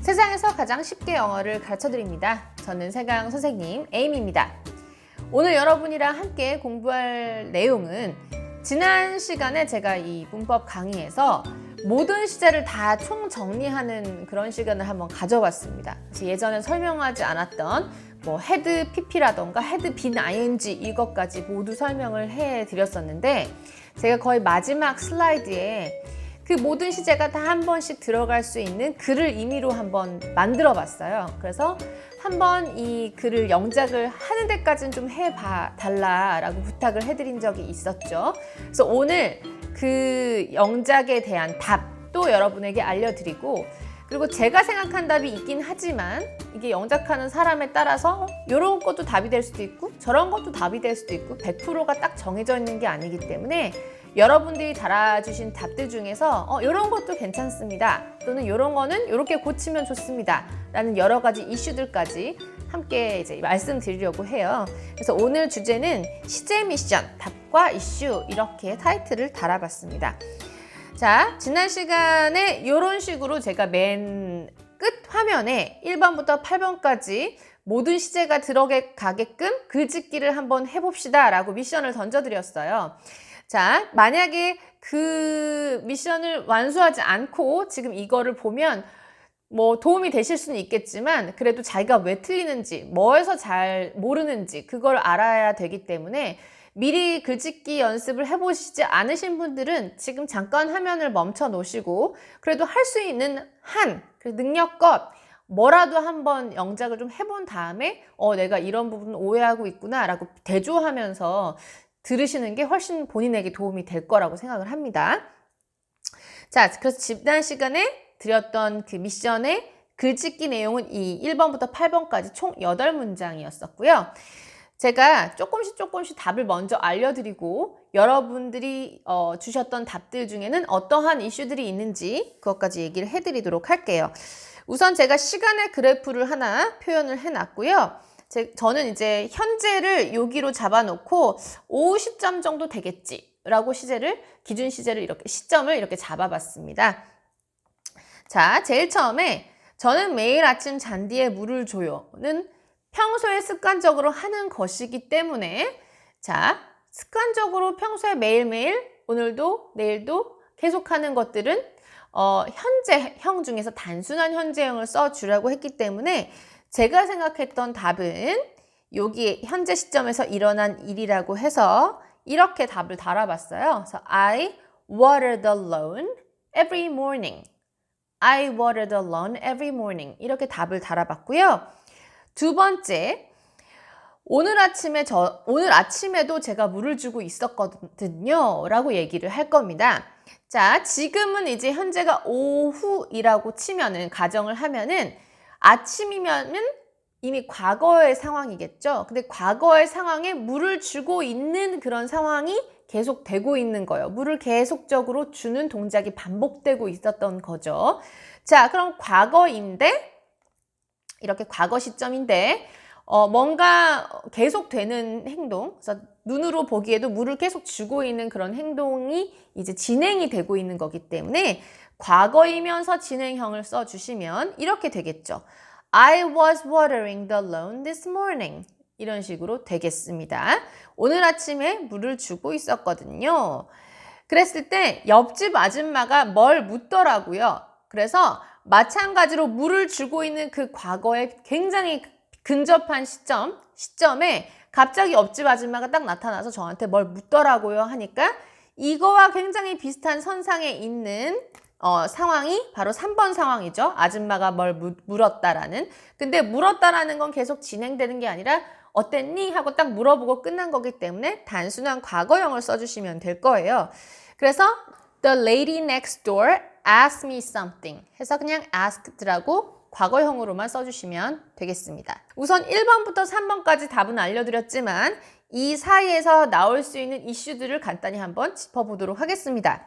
세상에서 가장 쉽게 영어를 가르쳐드립니다. 저는 세강 선생님 에임입니다. 오늘 여러분이랑 함께 공부할 내용은 지난 시간에 제가 이 문법 강의에서 모든 시제를 다 총정리하는 그런 시간을 한번 가져봤습니다. 그래서 예전에 설명하지 않았던 had pp라던가 had been ing 이것까지 모두 설명을 해드렸었는데 제가 거의 마지막 슬라이드에 그 모든 시제가 다 한 번씩 들어갈 수 있는 글을 임의로 한번 만들어 봤어요. 그래서 한번 이 글을 영작을 하는 데까지는 좀 해봐 달라라고 부탁을 해드린 적이 있었죠. 그래서 오늘 그 영작에 대한 답도 여러분에게 알려드리고, 그리고 제가 생각한 답이 있긴 하지만 이게 영작하는 사람에 따라서 이런 것도 답이 될 수도 있고 저런 것도 답이 될 수도 있고 100%가 딱 정해져 있는 게 아니기 때문에 여러분들이 달아주신 답들 중에서 이런 것도 괜찮습니다, 또는 이런 거는 이렇게 고치면 좋습니다 라는 여러 가지 이슈들까지 함께 이제 말씀드리려고 해요. 그래서 오늘 주제는 시제 미션, 답과 이슈, 이렇게 타이틀을 달아봤습니다. 자, 지난 시간에 이런 식으로 제가 맨 끝 화면에 1번부터 8번까지 모든 시제가 들어가게끔 글짓기를 한번 해봅시다 라고 미션을 던져드렸어요. 자, 만약에 그 미션을 완수하지 않고 지금 이거를 보면 도움이 되실 수는 있겠지만 그래도 자기가 왜 틀리는지, 뭐에서 잘 모르는지 그걸 알아야 되기 때문에 미리 글짓기 연습을 해보시지 않으신 분들은 지금 잠깐 화면을 멈춰 놓으시고 그래도 할 수 있는 능력껏 뭐라도 한번 영작을 좀 해본 다음에 내가 이런 부분 오해하고 있구나 라고 대조하면서 들으시는 게 훨씬 본인에게 도움이 될 거라고 생각을 합니다. 자, 그래서 지난 시간에 드렸던 그 미션의 글짓기 내용은 이 1번부터 8번까지 총 8문장이었었고요. 제가 조금씩 답을 먼저 알려드리고 여러분들이 주셨던 답들 중에는 어떠한 이슈들이 있는지 그것까지 얘기를 해드리도록 할게요. 우선 제가 시간의 그래프를 하나 표현을 해놨고요. 저는 이제 현재를 여기로 잡아놓고 오후 시점 정도 되겠지 라고 기준 시제를 시점을 이렇게 잡아봤습니다. 자, 제일 처음에 저는 매일 아침 잔디에 물을 줘요는 평소에 습관적으로 하는 것이기 때문에, 자, 습관적으로 평소에 매일매일 오늘도 내일도 계속하는 것들은 현재형 중에서 단순한 현재형을 써주라고 했기 때문에 제가 생각했던 답은 여기 현재 시점에서 일어난 일이라고 해서 이렇게 답을 달아봤어요. 그래서 I water the lawn every morning. I water the lawn every morning. 이렇게 답을 달아봤고요. 두 번째, 오늘 아침에도 제가 물을 주고 있었거든요 라고 얘기를 할 겁니다. 자, 지금은 이제 현재가 오후이라고 치면은, 가정을 하면은 아침이면은 이미 과거의 상황이겠죠. 근데 과거의 상황에 물을 주고 있는 그런 상황이 계속 되고 있는 거예요. 물을 계속적으로 주는 동작이 반복되고 있었던 거죠. 자, 그럼 과거인데, 이렇게 과거 시점인데 뭔가 계속되는 행동, 그래서 눈으로 보기에도 물을 계속 주고 있는 그런 행동이 이제 진행이 되고 있는 거기 때문에 과거이면서 진행형을 써주시면 이렇게 되겠죠. I was watering the lawn this morning. 이런 식으로 되겠습니다. 오늘 아침에 물을 주고 있었거든요. 그랬을 때 옆집 아줌마가 뭘 묻더라고요. 그래서 마찬가지로 물을 주고 있는 그 과거에 굉장히 근접한 시점에 갑자기 옆집 아줌마가 딱 나타나서 저한테 뭘 묻더라고요 하니까 이거와 굉장히 비슷한 선상에 있는 상황이 바로 3번 상황이죠. 아줌마가 뭘 물었다라는. 근데 물었다라는 건 계속 진행되는 게 아니라 어땠니? 하고 딱 물어보고 끝난 거기 때문에 단순한 과거형을 써주시면 될 거예요. 그래서 The lady next door asked me something 해서 그냥 asked라고 과거형으로만 써주시면 되겠습니다. 우선 1번부터 3번까지 답은 알려드렸지만 이 사이에서 나올 수 있는 이슈들을 간단히 한번 짚어보도록 하겠습니다.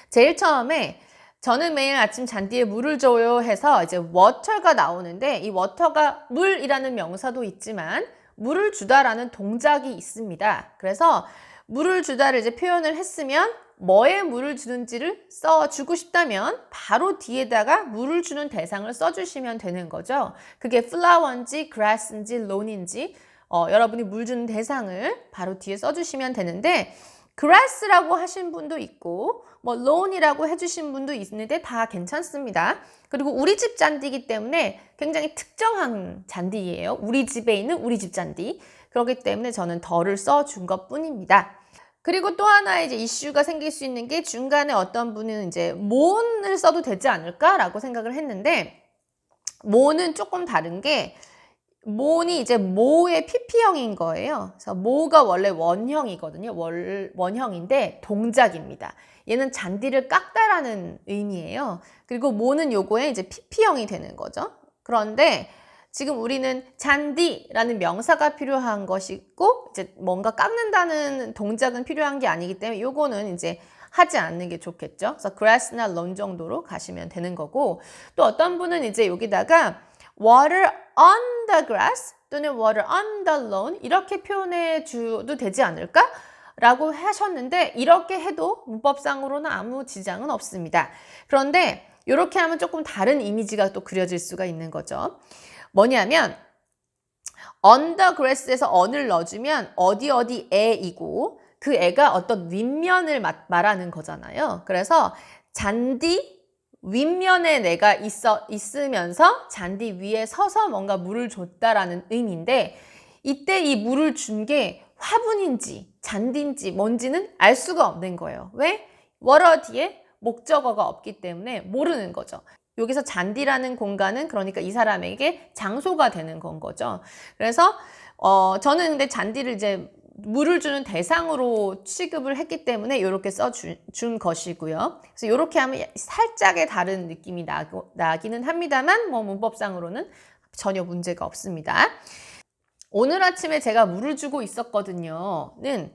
제일 처음에 저는 매일 아침 잔디에 물을 줘요 해서 이제 water가 나오는데 이 water가 물이라는 명사도 있지만 물을 주다라는 동작이 있습니다. 그래서 물을 주다를 이제 표현을 했으면 뭐에 물을 주는지를 써주고 싶다면 바로 뒤에다가 물을 주는 대상을 써주시면 되는 거죠. 그게 flower인지 grass인지 lawn인지 여러분이 물 주는 대상을 바로 뒤에 써주시면 되는데 grass라고 하신 분도 있고 뭐 lawn이라고 해주신 분도 있는데 다 괜찮습니다. 그리고 우리 집 잔디이기 때문에 굉장히 특정한 잔디예요. 우리 집에 있는 우리 집 잔디. 그렇기 때문에 저는 더를 써준 것 뿐입니다. 그리고 또 하나 이제 이슈가 생길 수 있는 게 중간에 어떤 분은 이제 more를 써도 되지 않을까라고 생각을 했는데 more는 조금 다른 게 more이 이제 more의 pp형인 거예요. 그래서 more가 원래 원형이거든요. 원형인데 동작입니다. 얘는 잔디를 깎다라는 의미예요. 그리고 more는 요거에 이제 pp형이 되는 거죠. 그런데 지금 우리는 잔디라는 명사가 필요한 것이고 이제 뭔가 깎는다는 동작은 필요한 게 아니기 때문에 요거는 이제 하지 않는 게 좋겠죠. 그래서 grass나 lawn 정도로 가시면 되는 거고 또 어떤 분은 이제 여기다가 water on the grass 또는 water on the lawn 이렇게 표현해 줘도 되지 않을까? 라고 하셨는데 이렇게 해도 문법상으로는 아무 지장은 없습니다. 그런데 이렇게 하면 조금 다른 이미지가 또 그려질 수가 있는 거죠. 뭐냐면 on the grass에서 on을 넣어주면 어디에이고 그 애가 어떤 윗면을 말하는 거잖아요. 그래서 잔디 윗면에 내가 있으면서 잔디 위에 서서 뭔가 물을 줬다라는 의미인데 이때 이 물을 준 게 화분인지 잔디인지 뭔지는 알 수가 없는 거예요. 왜? water 뒤에 목적어가 없기 때문에 모르는 거죠. 여기서 잔디라는 공간은 그러니까 이 사람에게 장소가 되는 건 거죠. 그래서 저는 근데 잔디를 이제 물을 주는 대상으로 취급을 했기 때문에 이렇게 써준 것이고요. 그래서 이렇게 하면 살짝의 다른 느낌이 나기는 합니다만 뭐 문법상으로는 전혀 문제가 없습니다. 오늘 아침에 제가 물을 주고 있었거든요.는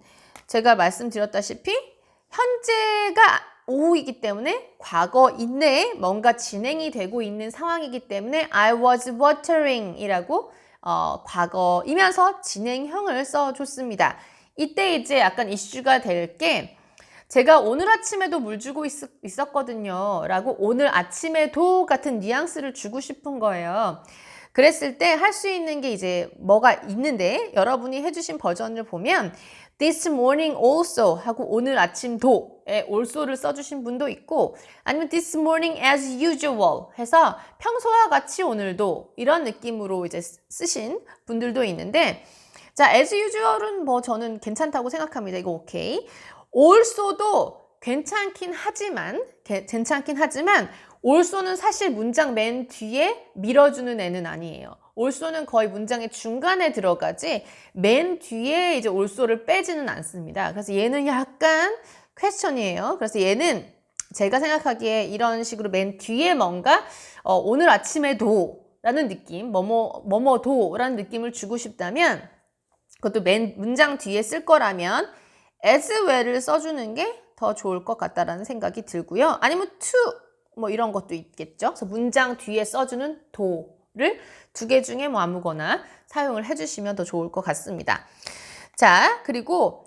제가 말씀드렸다시피 현재가 오후이기 때문에 과거인내에 뭔가 진행이 되고 있는 상황이기 때문에 I was watering 이라고 과거이면서 진행형을 써줬습니다. 이때 이제 약간 이슈가 될 게 제가 오늘 아침에도 물 주고 있었거든요 라고 오늘 아침에도 같은 뉘앙스를 주고 싶은 거예요. 그랬을 때 할 수 있는 게 이제 뭐가 있는데 여러분이 해주신 버전을 보면 This morning also 하고 오늘 아침도에 also를 써주신 분도 있고 아니면 This morning as usual 해서 평소와 같이 오늘도 이런 느낌으로 이제 쓰신 분들도 있는데 자 as usual은 뭐 저는 괜찮다고 생각합니다. 이거 오케이. also도 괜찮긴 하지만 also는 사실 문장 맨 뒤에 밀어주는 애는 아니에요. also는 거의 문장의 중간에 들어가지 맨 뒤에 이제 also를 빼지는 않습니다. 그래서 얘는 약간 퀘스천이에요. 그래서 얘는 제가 생각하기에 이런 식으로 맨 뒤에 뭔가 오늘 아침에도 라는 느낌, 뭐뭐도 라는 느낌을 주고 싶다면 그것도 맨 문장 뒤에 쓸 거라면 as well을 써주는 게 더 좋을 것 같다라는 생각이 들고요. 아니면 to 뭐 이런 것도 있겠죠. 그래서 문장 뒤에 써주는 do를 두 개 중에 뭐 아무거나 사용을 해주시면 더 좋을 것 같습니다. 자, 그리고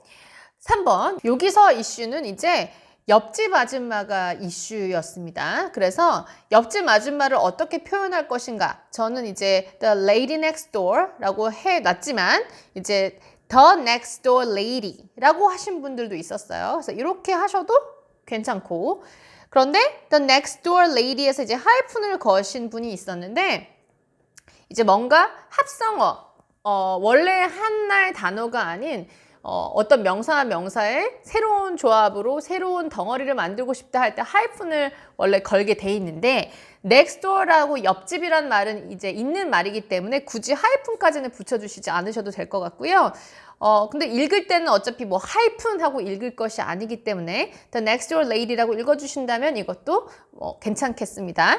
3번. 여기서 이슈는 이제 옆집 아줌마가 이슈였습니다. 그래서 옆집 아줌마를 어떻게 표현할 것인가. 저는 이제 the lady next door라고 해놨지만 이제 the next door lady라고 하신 분들도 있었어요. 그래서 이렇게 하셔도 괜찮고 그런데 the next door lady에서 이제 하이픈을 거신 분이 있었는데 이제 뭔가 합성어 원래 한나의 단어가 아닌 어떤 명사와 명사의 새로운 조합으로 새로운 덩어리를 만들고 싶다 할 때 하이픈을 원래 걸게 돼 있는데 next door라고 옆집이란 말은 이제 있는 말이기 때문에 굳이 하이픈까지는 붙여주시지 않으셔도 될 것 같고요. 근데 읽을 때는 어차피 뭐 하이픈하고 읽을 것이 아니기 때문에 the next door lady라고 읽어주신다면 이것도 괜찮겠습니다.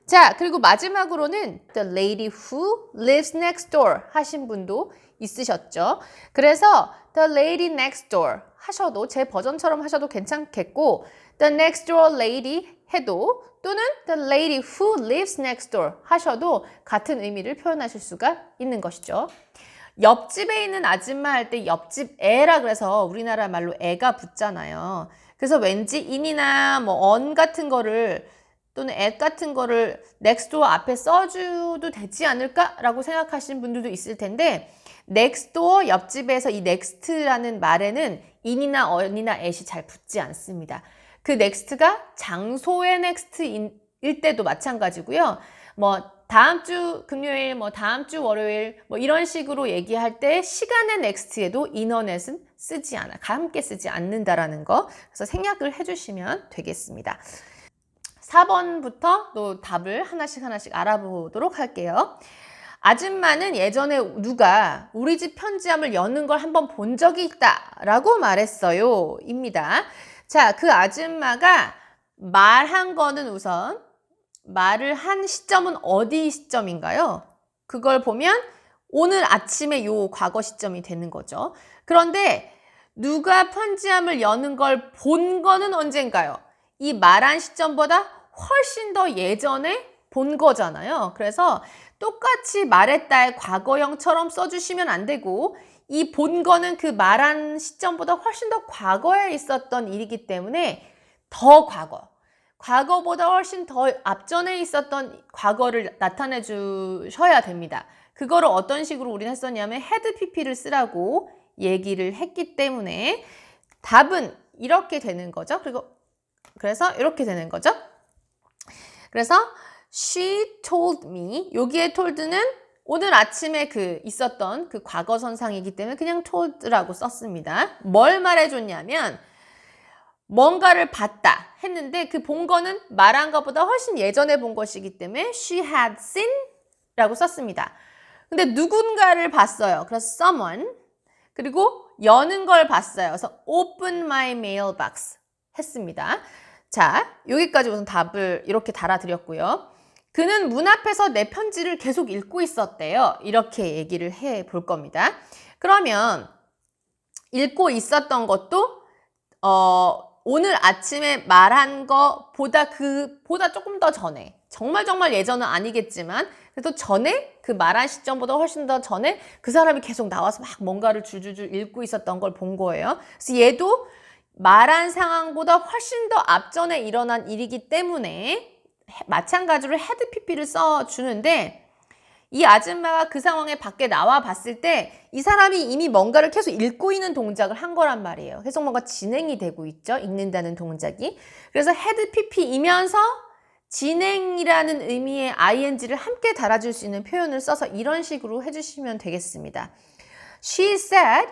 자, 그리고 마지막으로는 the lady who lives next door 하신 분도 있으셨죠. 그래서 the lady next door 하셔도 제 버전처럼 하셔도 괜찮겠고 the next door lady 해도 또는 the lady who lives next door 하셔도 같은 의미를 표현하실 수가 있는 것이죠. 옆집에 있는 아줌마 할 때 옆집 애라 그래서 우리나라 말로 애가 붙잖아요. 그래서 왠지 in이나 뭐 on 같은 거를 또는 at 같은 거를 next door 앞에 써줘도 되지 않을까라고 생각하시는 분들도 있을 텐데 next door 옆집에서 이 next라는 말에는 in이나 on이나 at이 잘 붙지 않습니다. 그 next가 장소의 next일 때도 마찬가지고요. 뭐 다음 주 금요일, 뭐 다음 주 월요일 뭐 이런 식으로 얘기할 때 시간의 next에도 인터넷은 쓰지 않아, 함께 쓰지 않는다라는 거. 그래서 생략을 해주시면 되겠습니다. 4번부터 또 답을 하나씩 알아보도록 할게요. 아줌마는 예전에 누가 우리 집 편지함을 여는 걸 한번 본 적이 있다라고 말했어요. 입니다. 자, 그 아줌마가 말한 거는 우선 말을 한 시점은 어디 시점인가요? 그걸 보면 오늘 아침에 요 과거 시점이 되는 거죠. 그런데 누가 편지함을 여는 걸 본 거는 언젠가요? 이 말한 시점보다 훨씬 더 예전에 본 거잖아요. 그래서 똑같이 말했다의 과거형처럼 써주시면 안 되고 이 본 거는 그 말한 시점보다 훨씬 더 과거에 있었던 일이기 때문에 더 과거보다 훨씬 더 앞전에 있었던 과거를 나타내 주셔야 됩니다. 그거를 어떤 식으로 우리는 했었냐면 had pp를 쓰라고 얘기를 했기 때문에 답은 이렇게 되는 거죠. 그래서 이렇게 되는 거죠. 그래서 she told me, 여기에 told는 오늘 아침에 있었던 그 과거 선상이기 때문에 그냥 told라고 썼습니다. 뭘 말해줬냐면 뭔가를 봤다 했는데 그 본 거는 말한 것보다 훨씬 예전에 본 것이기 때문에 she had seen 라고 썼습니다. 근데 누군가를 봤어요. 그래서 someone. 그리고 여는 걸 봤어요. 그래서 open my mailbox 했습니다. 자, 여기까지 우선 답을 이렇게 달아드렸고요. 그는 문 앞에서 내 편지를 계속 읽고 있었대요. 이렇게 얘기를 해 볼 겁니다. 그러면 읽고 있었던 것도 오늘 아침에 말한 거보다 보다 조금 더 전에, 정말 예전은 아니겠지만 그래도 전에 그 말한 시점보다 훨씬 더 전에 그 사람이 계속 나와서 막 뭔가를 줄줄줄 읽고 있었던 걸 본 거예요. 그래서 얘도 말한 상황보다 훨씬 더 앞전에 일어난 일이기 때문에 마찬가지로 had pp를 써주는데 이 아줌마가 그 상황에 밖에 나와 봤을 때 이 사람이 이미 뭔가를 계속 읽고 있는 동작을 한 거란 말이에요. 계속 뭔가 진행이 되고 있죠. 읽는다는 동작이. 그래서 had pp이면서 진행이라는 의미의 ing를 함께 달아줄 수 있는 표현을 써서 이런 식으로 해주시면 되겠습니다. She said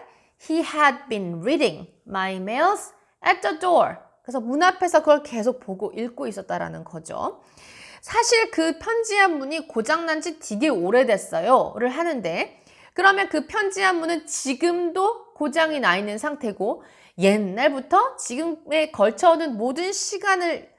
he had been reading my mails at the door. 그래서 문 앞에서 그걸 계속 보고 읽고 있었다라는 거죠. 사실 그 편지한 문이 고장난 지 되게 오래됐어요. 를 하는데 그러면 그 편지한 문은 지금도 고장이 나 있는 상태고 옛날부터 지금에 걸쳐오는 모든 시간을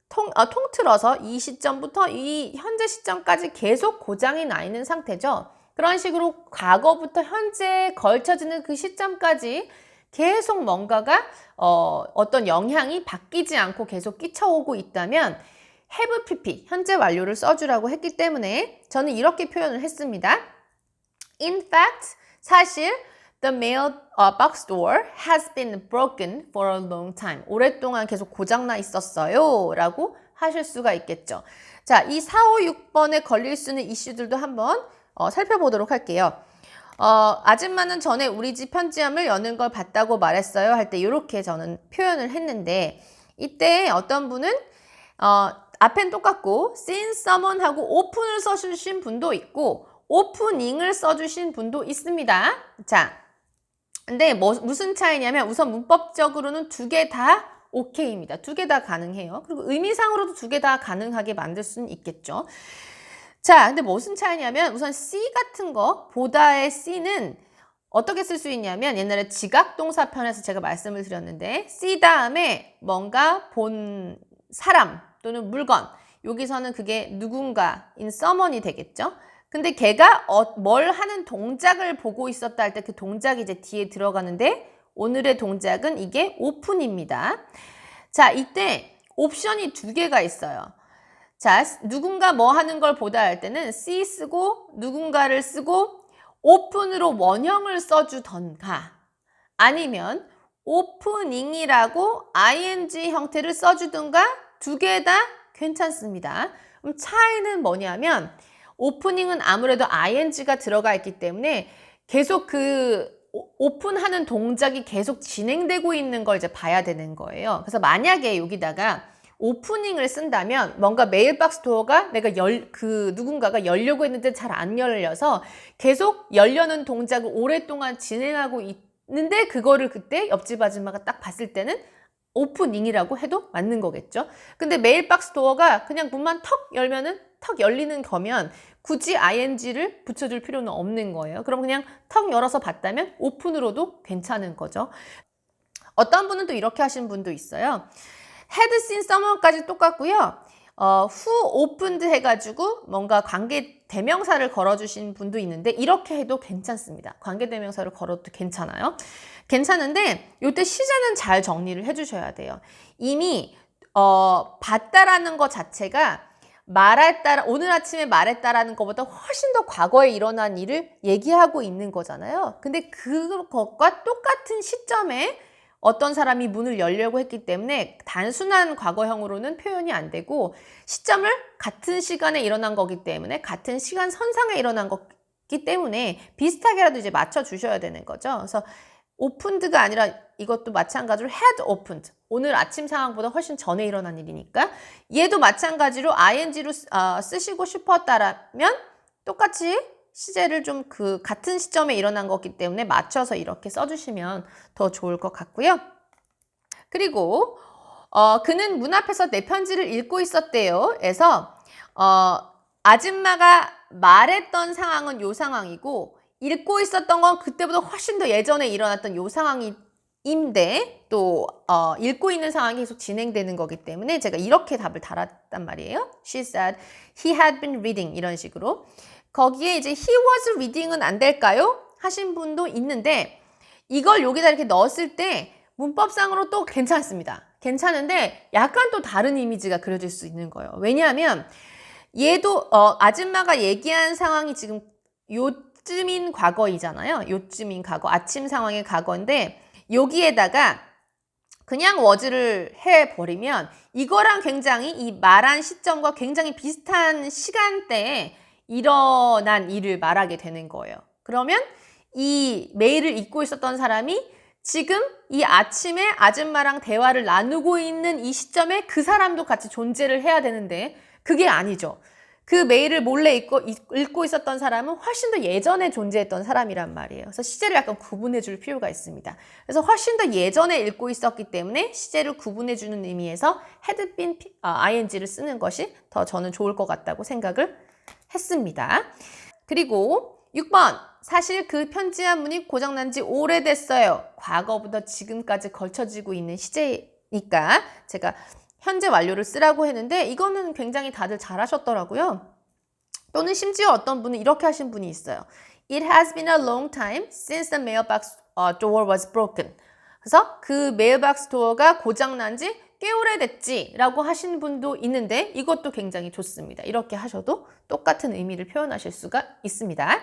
통틀어서 이 시점부터 이 현재 시점까지 계속 고장이 나 있는 상태죠. 그런 식으로 과거부터 현재에 걸쳐지는 그 시점까지 계속 뭔가가 어떤 영향이 바뀌지 않고 계속 끼쳐오고 있다면 have pp, 현재 완료를 써주라고 했기 때문에 저는 이렇게 표현을 했습니다. In fact, 사실 the mailbox door has been broken for a long time. 오랫동안 계속 고장나 있었어요. 라고 하실 수가 있겠죠. 자, 이 4, 5, 6번에 걸릴 수 있는 이슈들도 한번 살펴보도록 할게요. 아줌마는 전에 우리 집 편지함을 여는 걸 봤다고 말했어요. 할 때 이렇게 저는 표현을 했는데 이때 어떤 분은 앞엔 똑같고 seen someone 하고 open을 써주신 분도 있고 opening을 써주신 분도 있습니다. 자, 근데 무슨 차이냐면 우선 문법적으로는 두 개 다 오케이입니다. 두 개 다 가능해요. 그리고 의미상으로도 두 개 다 가능하게 만들 수는 있겠죠. 자, 근데 무슨 차이냐면 우선 see 같은 거, 보다의 see는 어떻게 쓸 수 있냐면 옛날에 지각동사 편에서 제가 말씀을 드렸는데 see 다음에 뭔가 본 사람 또는 물건, 여기서는 그게 누군가인 someone이 되겠죠. 근데 걔가 뭘 하는 동작을 보고 있었다 할 때 그 동작이 이제 뒤에 들어가는데 오늘의 동작은 이게 open입니다. 자, 이때 옵션이 두 개가 있어요. 자, 누군가 뭐 하는 걸 보다 할 때는 see 쓰고 누군가를 쓰고 오픈으로 원형을 써주던가 아니면 오프닝이라고 ing 형태를 써주든가 두 개 다 괜찮습니다. 그럼 차이는 뭐냐면 오프닝은 아무래도 ing가 들어가 있기 때문에 계속 그 오픈하는 동작이 계속 진행되고 있는 걸 이제 봐야 되는 거예요. 그래서 만약에 여기다가 오프닝을 쓴다면 뭔가 메일박스 도어가 내가 누군가가 열려고 했는데 잘 안 열려서 계속 열려는 동작을 오랫동안 진행하고 있는데 그거를 그때 옆집 아줌마가 딱 봤을 때는 오프닝이라고 해도 맞는 거겠죠. 근데 메일박스 도어가 그냥 문만 턱 열면은 턱 열리는 거면 굳이 ing를 붙여줄 필요는 없는 거예요. 그럼 그냥 턱 열어서 봤다면 오픈으로도 괜찮은 거죠. 어떤 분은 또 이렇게 하신 분도 있어요. had seen someone까지 똑같고요. who opened 해가지고 뭔가 관계 대명사를 걸어주신 분도 있는데 이렇게 해도 괜찮습니다. 관계 대명사를 걸어도 괜찮아요. 괜찮은데 이때 시제는 잘 정리를 해주셔야 돼요. 이미 봤다라는 것 자체가 말했다, 오늘 아침에 말했다라는 것보다 훨씬 더 과거에 일어난 일을 얘기하고 있는 거잖아요. 근데 그것과 똑같은 시점에 어떤 사람이 문을 열려고 했기 때문에 단순한 과거형으로는 표현이 안 되고 시점을 같은 시간에 일어난 거기 때문에 같은 시간 선상에 일어난 거기 때문에 비슷하게라도 이제 맞춰주셔야 되는 거죠. 그래서 opened가 아니라 이것도 마찬가지로 had opened. 오늘 아침 상황보다 훨씬 전에 일어난 일이니까 얘도 마찬가지로 ing로 쓰시고 싶었다라면 똑같이 시제를 좀 같은 시점에 일어난 거기 때문에 맞춰서 이렇게 써주시면 더 좋을 것 같고요. 그리고 그는 문 앞에서 내 편지를 읽고 있었대요. 그래서 아줌마가 말했던 상황은 요 상황이고 읽고 있었던 건 그때보다 훨씬 더 예전에 일어났던 요 상황인데 또 읽고 있는 상황이 계속 진행되는 거기 때문에 제가 이렇게 답을 달았단 말이에요. She said he had been reading 이런 식으로. 거기에 이제 he was reading은 안 될까요? 하신 분도 있는데 이걸 여기다 이렇게 넣었을 때 문법상으로 또 괜찮습니다. 괜찮은데 약간 또 다른 이미지가 그려질 수 있는 거예요. 왜냐하면 얘도 아줌마가 얘기한 상황이 지금 요쯤인 과거이잖아요. 요쯤인 과거, 아침 상황의 과거인데 여기에다가 그냥 was를 해버리면 이거랑 굉장히 이 말한 시점과 굉장히 비슷한 시간대에 일어난 일을 말하게 되는 거예요. 그러면 이 메일을 읽고 있었던 사람이 지금 이 아침에 아줌마랑 대화를 나누고 있는 이 시점에 그 사람도 같이 존재를 해야 되는데 그게 아니죠. 그 메일을 몰래 읽고 있었던 사람은 훨씬 더 예전에 존재했던 사람이란 말이에요. 그래서 시제를 약간 구분해 줄 필요가 있습니다. 그래서 훨씬 더 예전에 읽고 있었기 때문에 시제를 구분해 주는 의미에서 had been ing를 쓰는 것이 더 저는 좋을 것 같다고 생각을 했습니다. 그리고 6번. 사실 그 편지와 문이 고장난 지 오래됐어요. 과거부터 지금까지 걸쳐지고 있는 시제니까 제가 현재 완료를 쓰라고 했는데 이거는 굉장히 다들 잘하셨더라고요. 또는 심지어 어떤 분은 이렇게 하신 분이 있어요. It has been a long time since the mailbox door was broken. 그래서 그 메일박스 도어가 고장난 지 꽤 오래됐지 라고 하신 분도 있는데 이것도 굉장히 좋습니다. 이렇게 하셔도 똑같은 의미를 표현하실 수가 있습니다.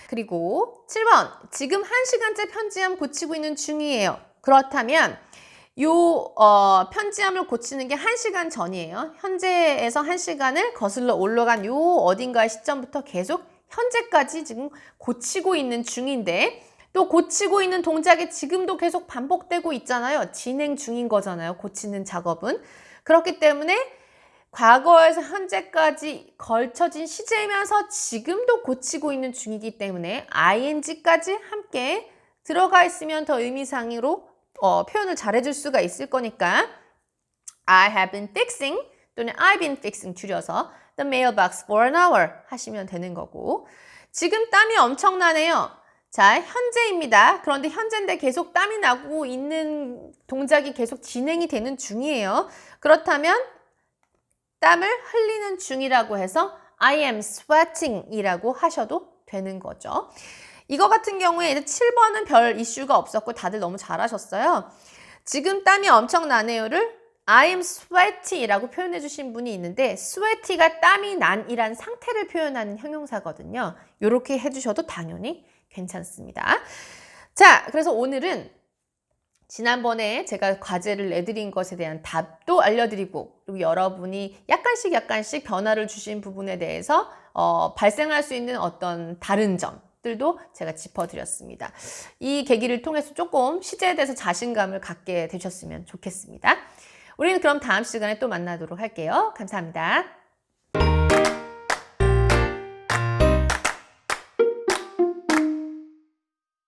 그리고 7번. 지금 1시간째 편지함 고치고 있는 중이에요. 그렇다면 요 편지함을 고치는 게 1시간 전이에요. 현재에서 1시간을 거슬러 올라간 요 어딘가의 시점부터 계속 현재까지 지금 고치고 있는 중인데 또 고치고 있는 동작이 지금도 계속 반복되고 있잖아요. 진행 중인 거잖아요. 고치는 작업은. 그렇기 때문에 과거에서 현재까지 걸쳐진 시제이면서 지금도 고치고 있는 중이기 때문에 ing까지 함께 들어가 있으면 더 의미상으로 표현을 잘해줄 수가 있을 거니까 I have been fixing 또는 I've been fixing 줄여서 the mailbox for an hour 하시면 되는 거고 지금 땀이 엄청나네요. 자, 현재입니다. 그런데 현재인데 계속 땀이 나고 있는 동작이 계속 진행이 되는 중이에요. 그렇다면 땀을 흘리는 중이라고 해서 I am sweating 이라고 하셔도 되는 거죠. 이거 같은 경우에 이제 7번은 별 이슈가 없었고 다들 너무 잘하셨어요. 지금 땀이 엄청 나네요를 I am sweaty라고 표현해 주신 분이 있는데 sweaty가 땀이 난이란 상태를 표현하는 형용사거든요. 이렇게 해주셔도 당연히 괜찮습니다. 자, 그래서 오늘은 지난번에 제가 과제를 내드린 것에 대한 답도 알려드리고, 그리고 여러분이 약간씩 변화를 주신 부분에 대해서 발생할 수 있는 어떤 다른 점들도 제가 짚어드렸습니다. 이 계기를 통해서 조금 시제에 대해서 자신감을 갖게 되셨으면 좋겠습니다. 우리는 그럼 다음 시간에 또 만나도록 할게요. 감사합니다.